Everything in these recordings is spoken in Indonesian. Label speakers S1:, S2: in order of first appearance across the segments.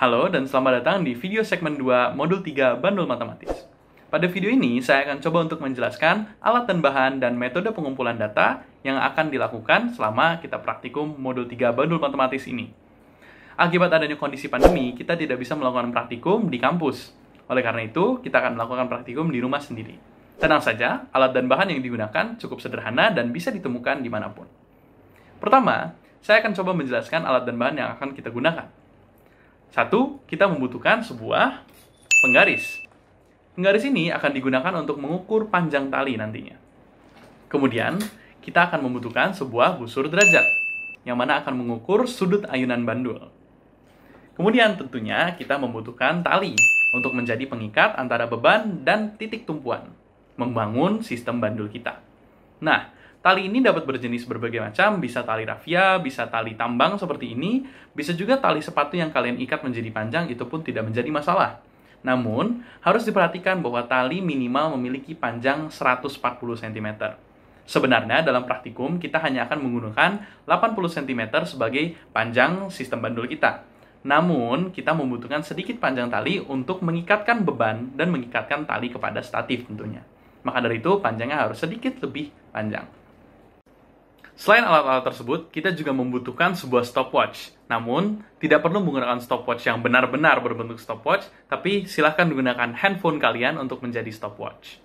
S1: Halo dan selamat datang di video segmen 2 Modul 3 Bandul Matematis. Pada video ini, saya akan coba untuk menjelaskan alat dan bahan dan metode pengumpulan data yang akan dilakukan selama kita praktikum Modul 3 Bandul Matematis ini. Akibat adanya kondisi pandemi, kita tidak bisa melakukan praktikum di kampus. Oleh karena itu, kita akan melakukan praktikum di rumah sendiri. Tenang saja, alat dan bahan yang digunakan cukup sederhana dan bisa ditemukan dimanapun. Pertama, saya akan coba menjelaskan alat dan bahan yang akan kita gunakan. Satu, kita membutuhkan sebuah penggaris. Penggaris ini akan digunakan untuk mengukur panjang tali nantinya. Kemudian, kita akan membutuhkan sebuah busur derajat, yang mana akan mengukur sudut ayunan bandul. Kemudian tentunya kita membutuhkan tali untuk menjadi pengikat antara beban dan titik tumpuan, membangun sistem bandul kita. Nah, tali ini dapat berjenis berbagai macam, bisa tali rafia, bisa tali tambang seperti ini, bisa juga tali sepatu yang kalian ikat menjadi panjang, itu pun tidak menjadi masalah. Namun, harus diperhatikan bahwa tali minimal memiliki panjang 140 cm. Sebenarnya dalam praktikum, kita hanya akan menggunakan 80 cm sebagai panjang sistem bandul kita. Namun, kita membutuhkan sedikit panjang tali untuk mengikatkan beban dan mengikatkan tali kepada statif tentunya. Maka dari itu, panjangnya harus sedikit lebih panjang. Selain alat-alat tersebut, kita juga membutuhkan sebuah stopwatch. Namun, tidak perlu menggunakan stopwatch yang benar-benar berbentuk stopwatch, tapi silahkan menggunakan handphone kalian untuk menjadi stopwatch.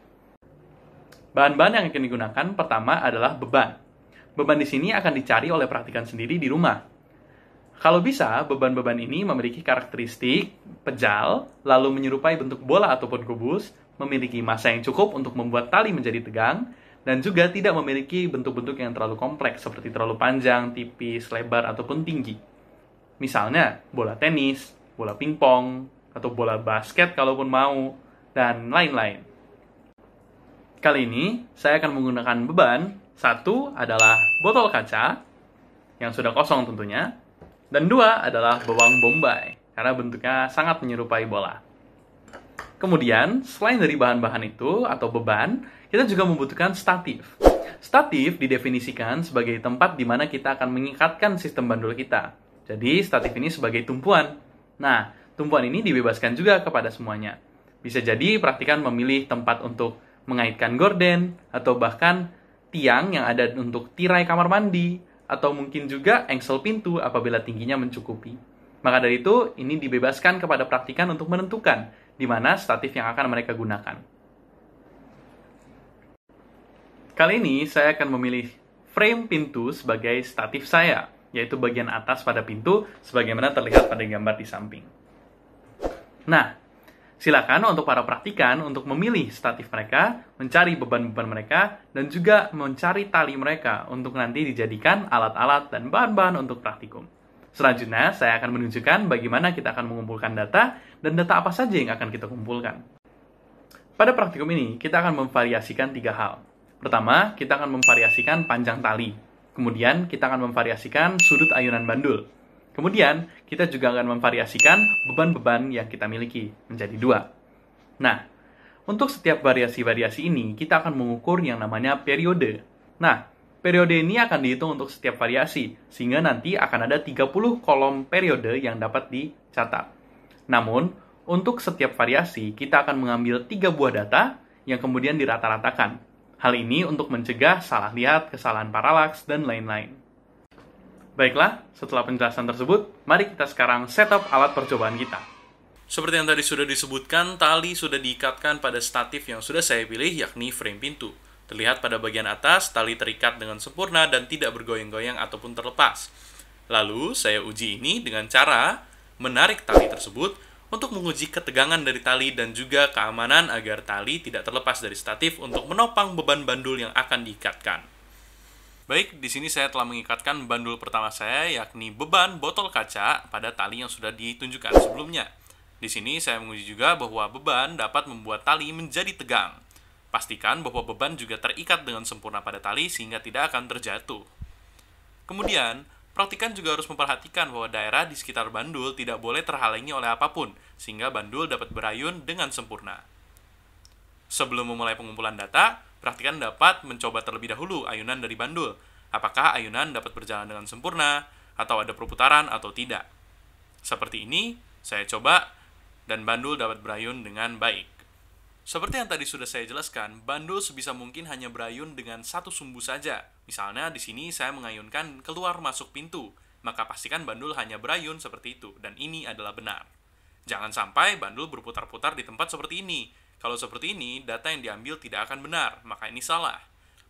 S1: Bahan-bahan yang akan digunakan pertama adalah beban. Beban di sini akan dicari oleh praktikan sendiri di rumah. Kalau bisa, beban-beban ini memiliki karakteristik pejal, lalu menyerupai bentuk bola ataupun kubus, memiliki massa yang cukup untuk membuat tali menjadi tegang, dan juga tidak memiliki bentuk-bentuk yang terlalu kompleks seperti terlalu panjang, tipis, lebar, ataupun tinggi. Misalnya, bola tenis, bola pingpong, atau bola basket kalaupun mau, dan lain-lain. Kali ini, saya akan menggunakan beban. Satu adalah botol kaca, yang sudah kosong tentunya, dan dua adalah bawang bombay, karena bentuknya sangat menyerupai bola. Kemudian, selain dari bahan-bahan itu atau beban, kita juga membutuhkan statif. Statif didefinisikan sebagai tempat di mana kita akan mengikatkan sistem bandul kita. Jadi, statif ini sebagai tumpuan. Nah, tumpuan ini dibebaskan juga kepada semuanya. Bisa jadi praktikan memilih tempat untuk mengaitkan gorden, atau bahkan tiang yang ada untuk tirai kamar mandi, atau mungkin juga engsel pintu apabila tingginya mencukupi. Maka dari itu, ini dibebaskan kepada praktikan untuk menentukan di mana statif yang akan mereka gunakan. Kali ini, saya akan memilih frame pintu sebagai statif saya, yaitu bagian atas pada pintu, sebagaimana terlihat pada gambar di samping. Nah, silakan untuk para praktikan untuk memilih statif mereka, mencari beban-beban mereka, dan juga mencari tali mereka untuk nanti dijadikan alat-alat dan bahan-bahan untuk praktikum. Selanjutnya, saya akan menunjukkan bagaimana kita akan mengumpulkan data dan data apa saja yang akan kita kumpulkan. Pada praktikum ini, kita akan memvariasikan 3 hal. Pertama, kita akan memvariasikan panjang tali. Kemudian, kita akan memvariasikan sudut ayunan bandul. Kemudian, kita juga akan memvariasikan beban-beban yang kita miliki menjadi 2. Nah, untuk setiap variasi-variasi ini, kita akan mengukur yang namanya periode. Nah, periode ini akan dihitung untuk setiap variasi, sehingga nanti akan ada 30 kolom periode yang dapat dicatat. Namun, untuk setiap variasi, kita akan mengambil 3 buah data yang kemudian dirata-ratakan. Hal ini untuk mencegah salah lihat, kesalahan paralaks, dan lain-lain. Baiklah, setelah penjelasan tersebut, mari kita sekarang setup alat percobaan kita. Seperti yang tadi sudah disebutkan, tali sudah diikatkan pada statif yang sudah saya pilih, yakni frame pintu. Terlihat pada bagian atas, tali terikat dengan sempurna dan tidak bergoyang-goyang ataupun terlepas. Lalu, saya uji ini dengan cara menarik tali tersebut untuk menguji ketegangan dari tali dan juga keamanan agar tali tidak terlepas dari statif untuk menopang beban bandul yang akan diikatkan. Baik, di sini saya telah mengikatkan bandul pertama saya, yakni beban botol kaca pada tali yang sudah ditunjukkan sebelumnya. Di sini saya menguji juga bahwa beban dapat membuat tali menjadi tegang. Pastikan bahwa beban juga terikat dengan sempurna pada tali sehingga tidak akan terjatuh. Kemudian, praktikan juga harus memperhatikan bahwa daerah di sekitar bandul tidak boleh terhalangi oleh apapun, sehingga bandul dapat berayun dengan sempurna. Sebelum memulai pengumpulan data, praktikan dapat mencoba terlebih dahulu ayunan dari bandul. Apakah ayunan dapat berjalan dengan sempurna, atau ada perputaran atau tidak. Seperti ini, Saya coba, dan bandul dapat berayun dengan baik. Seperti yang tadi sudah saya jelaskan, bandul sebisa mungkin hanya berayun dengan satu sumbu saja. Misalnya di sini saya mengayunkan keluar masuk pintu, maka pastikan bandul hanya berayun seperti itu, dan ini adalah benar. Jangan sampai bandul berputar-putar di tempat seperti ini. Kalau seperti ini, data yang diambil tidak akan benar, maka ini salah.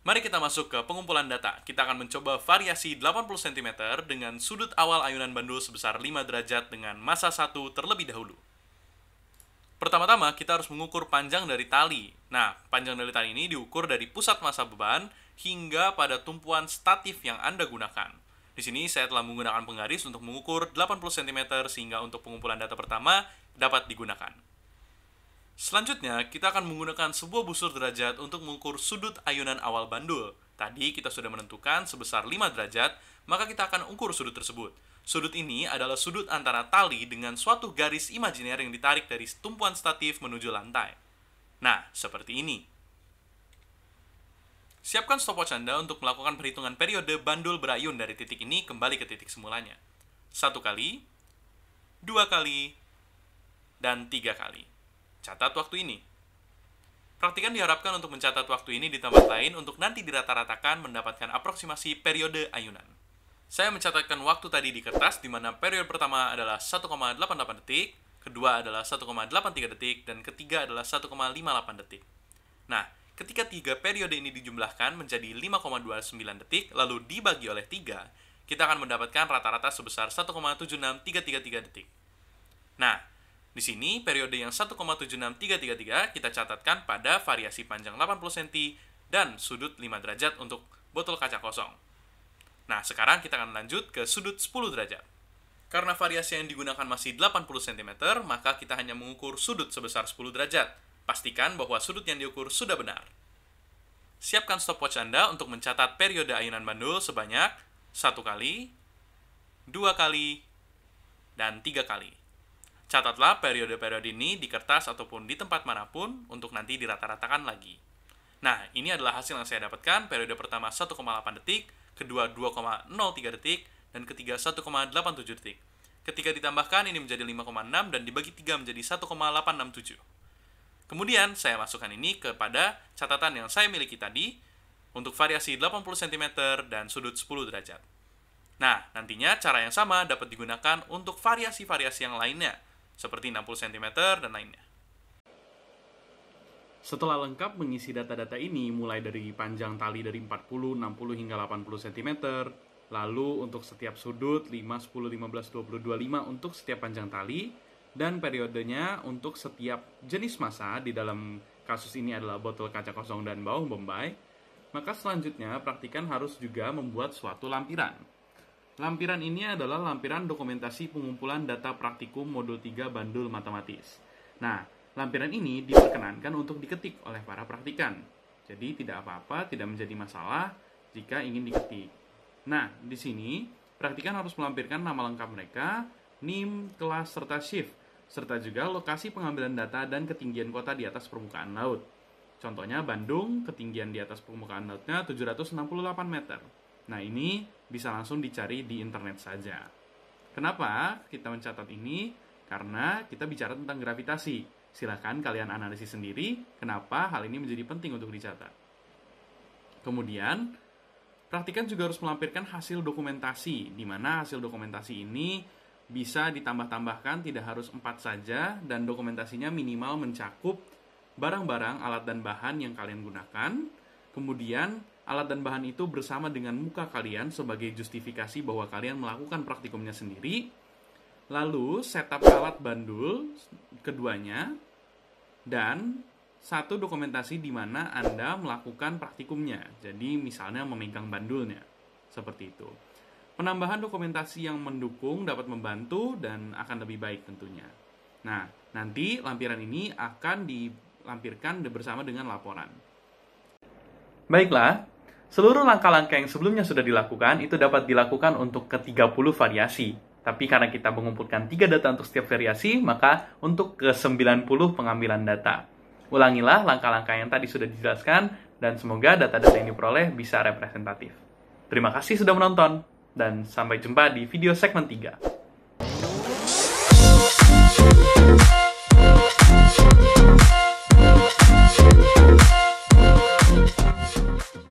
S1: Mari kita masuk ke pengumpulan data. Kita akan mencoba variasi 80 cm dengan sudut awal ayunan bandul sebesar 5 derajat dengan massa 1 terlebih dahulu. Pertama-tama, kita harus mengukur panjang dari tali. Nah, panjang dari tali ini diukur dari pusat massa beban hingga pada tumpuan statif yang Anda gunakan. Di sini saya telah menggunakan penggaris untuk mengukur 80 cm sehingga untuk pengumpulan data pertama dapat digunakan. Selanjutnya, kita akan menggunakan sebuah busur derajat untuk mengukur sudut ayunan awal bandul. Tadi kita sudah menentukan sebesar 5 derajat, maka kita akan ukur sudut tersebut. Sudut ini adalah sudut antara tali dengan suatu garis imajiner yang ditarik dari tumpuan statif menuju lantai. Nah, seperti ini. Siapkan stopwatch Anda untuk melakukan perhitungan periode bandul berayun dari titik ini kembali ke titik semulanya. 1 kali, 2 kali, dan 3 kali. Catat waktu ini. Praktikan diharapkan untuk mencatat waktu ini di tempat lain untuk nanti dirata-ratakan mendapatkan aproksimasi periode ayunan. Saya mencatatkan waktu tadi di kertas, di mana periode pertama adalah 1,88 detik, kedua adalah 1,83 detik, dan ketiga adalah 1,58 detik. Nah, ketika 3 periode ini dijumlahkan menjadi 5,29 detik, lalu dibagi oleh 3, kita akan mendapatkan rata-rata sebesar 1,76333 detik. Nah, di sini, periode yang 1,76333 kita catatkan pada variasi panjang 80 cm dan sudut 5 derajat untuk botol kaca kosong. Nah, sekarang kita akan lanjut ke sudut 10 derajat. Karena variasi yang digunakan masih 80 cm, maka kita hanya mengukur sudut sebesar 10 derajat. Pastikan bahwa sudut yang diukur sudah benar. Siapkan stopwatch Anda untuk mencatat periode ayunan bandul sebanyak 1 kali, 2 kali, dan 3 kali. Catatlah periode-periode ini di kertas ataupun di tempat manapun untuk nanti dirata-ratakan lagi. Nah, ini adalah hasil yang saya dapatkan. Periode pertama 1,8 detik, kedua 2,03 detik, dan ketiga 1,87 detik. Ketika ditambahkan, ini menjadi 5,6 dan dibagi 3 menjadi 1,867. Kemudian, saya masukkan ini kepada catatan yang saya miliki tadi untuk variasi 80 cm dan sudut 10 derajat. Nah, nantinya cara yang sama dapat digunakan untuk variasi-variasi yang lainnya, seperti 60 cm dan lainnya. Setelah lengkap mengisi data-data ini, mulai dari panjang tali dari 40, 60, hingga 80 cm, lalu untuk setiap sudut 5, 10, 15, 20, 25 untuk setiap panjang tali, dan periodenya untuk setiap jenis massa, di dalam kasus ini adalah botol kaca kosong dan bawang bombay, maka selanjutnya praktikan harus juga membuat suatu lampiran. Lampiran ini adalah lampiran dokumentasi pengumpulan data praktikum modul 3 bandul matematis. Nah, lampiran ini diperkenankan untuk diketik oleh para praktikan. Jadi tidak apa-apa, tidak menjadi masalah jika ingin diketik. Nah, di sini praktikan harus melampirkan nama lengkap mereka, NIM, kelas, serta shift, serta juga lokasi pengambilan data dan ketinggian kota di atas permukaan laut. Contohnya Bandung, ketinggian di atas permukaan lautnya 768 meter. Nah, ini bisa langsung dicari di internet saja. Kenapa kita mencatat ini? Karena kita bicara tentang gravitasi. Silakan kalian analisis sendiri kenapa hal ini menjadi penting untuk dicatat. Kemudian, praktikan juga harus melampirkan hasil dokumentasi, di mana hasil dokumentasi ini bisa ditambah-tambahkan, tidak harus 4 saja, dan dokumentasinya minimal mencakup barang-barang, alat dan bahan yang kalian gunakan. Kemudian, alat dan bahan itu bersama dengan muka kalian sebagai justifikasi bahwa kalian melakukan praktikumnya sendiri. Lalu, setup alat bandul keduanya, dan satu dokumentasi di mana Anda melakukan praktikumnya. Jadi, misalnya memegang bandulnya. Seperti itu. Penambahan dokumentasi yang mendukung dapat membantu dan akan lebih baik tentunya. Nah, nanti lampiran ini akan dilampirkan bersama dengan laporan. Baiklah, seluruh langkah-langkah yang sebelumnya sudah dilakukan, itu dapat dilakukan untuk ke-30 variasi. Tapi karena kita mengumpulkan 3 data untuk setiap variasi, maka untuk ke-90 pengambilan data. Ulangilah langkah-langkah yang tadi sudah dijelaskan, dan semoga data-data yang diperoleh bisa representatif. Terima kasih sudah menonton, dan sampai jumpa di video segmen 3.